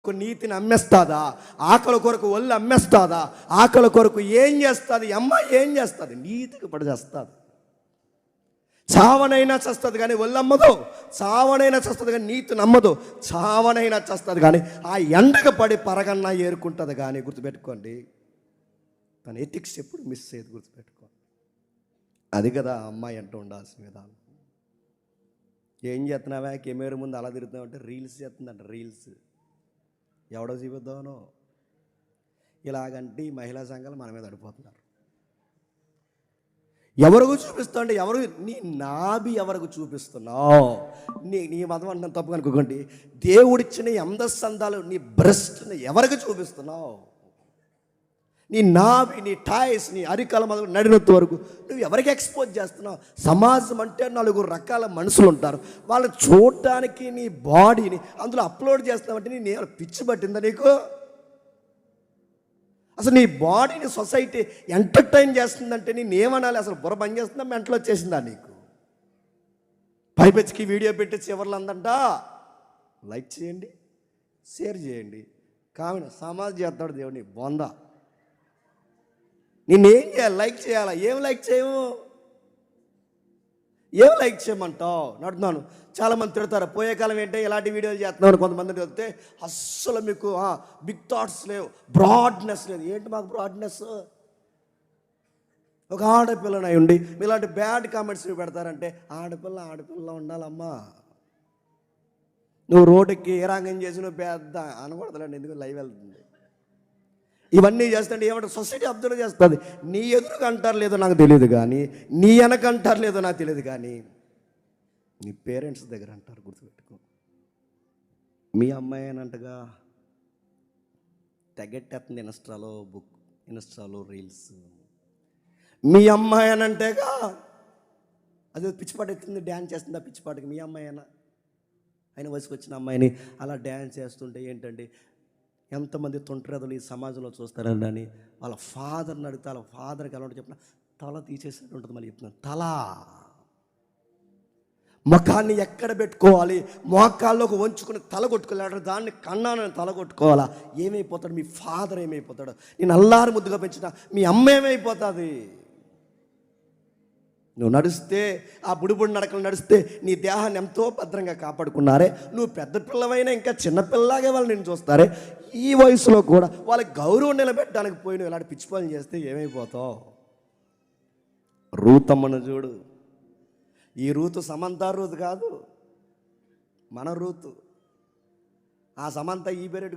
కొరకు నీతిని అమ్మేస్తుందా? ఆకలి కొరకు ఒళ్ళు అమ్మేస్తుందా? ఆకలి కొరకు ఏం చేస్తుంది? అమ్మ ఏం చేస్తుంది? నీతికి పడి చేస్తుంది. చావనైనా చస్తుంది కానీ ఒళ్ళమ్మదు, చావనైనా చస్తుంది కానీ నీతి నమ్మదు, చావనైనా చస్తుంది కానీ ఆ ఎండకు పడి పరగన్నా ఏరుకుంటుంది. కానీ గుర్తుపెట్టుకోండి, తన ఎథిక్స్ ఎప్పుడు మిస్ అయ్యేది గుర్తుపెట్టుకో. అది కదా ఆ అమ్మాయి అంటూ ఉండాల్సిన విధానం. ఏం చేస్తున్నావా? కెమెరా ముందు అలా తిరుగుతున్నావు అంటే రీల్స్ చేస్తుందంట. రీల్స్ ఎవడో చూపిద్దామనో ఇలాగంటే ఈ మహిళా సంఘాలు మన మీద అడిపోతున్నారు. ఎవరికి చూపిస్తావు అంటే ఎవరు? నీ నాభి ఎవరికి చూపిస్తున్నావు? నీ మతం అంటే తప్పు అనుకోకండి. దేవుడిచ్చిన అందస్తందాలు నీ బ్రెస్ట్ని ఎవరికి చూపిస్తున్నావు? నీ నాభి, నీ టాయ్స్, నీ అరికాల మొదలు నడినొత్తు వరకు నువ్వు ఎవరికి ఎక్స్పోజ్ చేస్తున్నావు? సమాజం అంటే 4 రకాల మనుషులు ఉంటారు. వాళ్ళని చూడటానికి నీ బాడీని అందులో అప్లోడ్ చేస్తున్నావంటే నేను పిచ్చి పట్టిందా నీకు? అసలు నీ బాడీని సొసైటీ ఎంటర్టైన్ చేస్తుందంటే నేనేమనాలి? అసలు బుర్ర పని చేస్తుందా? మెంటలు వచ్చేసిందా నీకు? పైపెచ్చికి వీడియో పెట్టి చివర్లు అందంట లైక్ చేయండి, షేర్ చేయండి, కామెంట్ సమాజ్ చేస్తాడు దేవుని బొందా. నేనేం చేయాలి? లైక్ చేయాలా? ఏం లైక్ చేయము? ఏం లైక్ చేయమంటావు? నడుతున్నాను. చాలామంది తిడతారు, పోయే కాలం ఏంటంటే ఇలాంటి వీడియోలు చేస్తున్నాను. కొంతమంది వస్తే అస్సలు మీకు బిగ్ థాట్స్ లేవు, బ్రాడ్నెస్ లేదు. ఏంటి మాకు బ్రాడ్నెస్? ఒక ఆడపిల్లనై ఉండి ఇలాంటి బ్యాడ్ కామెంట్స్ పెడతారంటే ఆడపిల్ల ఉండాలమ్మా. నువ్వు రోడ్డుకి ఏ రంగం చేసి నువ్వు పెద్ద అనకూడదులేండి, ఎందుకు లైవ్ వెళ్తుంది. ఇవన్నీ చేస్తుంటే ఏమంటే సొసైటీ అబ్జర్వ్ చేస్తుంది. నీ ఎదురుగా అంటారు లేదో నాకు తెలియదు కానీ, నీ వెనక అంటారు లేదో నాకు తెలియదు కానీ, నీ పేరెంట్స్ దగ్గర అంటారు. గుర్తుపెట్టుకో. మీ అమ్మాయి అనంటగా తెగెట్టేస్తుంది ఇన్స్టాలో రీల్స్. మీ అమ్మాయి అనంటేగా అది పిచ్చిపాట ఎత్తుంది, డ్యాన్స్ చేస్తుంది. ఆ పిచ్చిపాటకి మీ అమ్మాయి ఆయన వయసుకు వచ్చిన అమ్మాయిని అలా డ్యాన్స్ చేస్తుంటే ఏంటండి ఎంతమంది తొంటరెదలు ఈ సమాజంలో చూస్తారండి అని వాళ్ళ ఫాదర్ని అడిగితే వాళ్ళ ఫాదర్కి ఎలా ఉంటుంది చెప్పిన తల తీసేసినట్టు ఉంటుంది. మళ్ళీ చెప్తున్నాను, తల ముఖాన్ని ఎక్కడ పెట్టుకోవాలి? మోకాల్లోకి వంచుకుని తల కొట్టుకోలేడు, దాన్ని కన్నానని తల కొట్టుకోవాలా? ఏమైపోతాడు? మీ ఫాదర్ ఏమైపోతాడు? నేను అల్లారు ముద్దుగా పెంచిన మీ అమ్మ ఏమైపోతుంది? నువ్వు నడిస్తే ఆ బుడిబుడి నడకలు నడిస్తే నీ దేహాన్ని ఎంతో భద్రంగా కాపాడుకున్నారే. నువ్వు పెద్ద పిల్లవైనా ఇంకా చిన్నపిల్లలాగే వాళ్ళు నేను చూస్తారే. ఈ వయసులో కూడా వాళ్ళకి గౌరవం నిలబెట్టడానికి పోయి నువ్వు ఇలాంటి పిచ్చి పనులు చేస్తే ఏమైపోతావు? రూతమ్మను చూడు. ఈ రూతు సమంత రూతు కాదు, మన రూతు. ఆ సమంత ఈ పేరు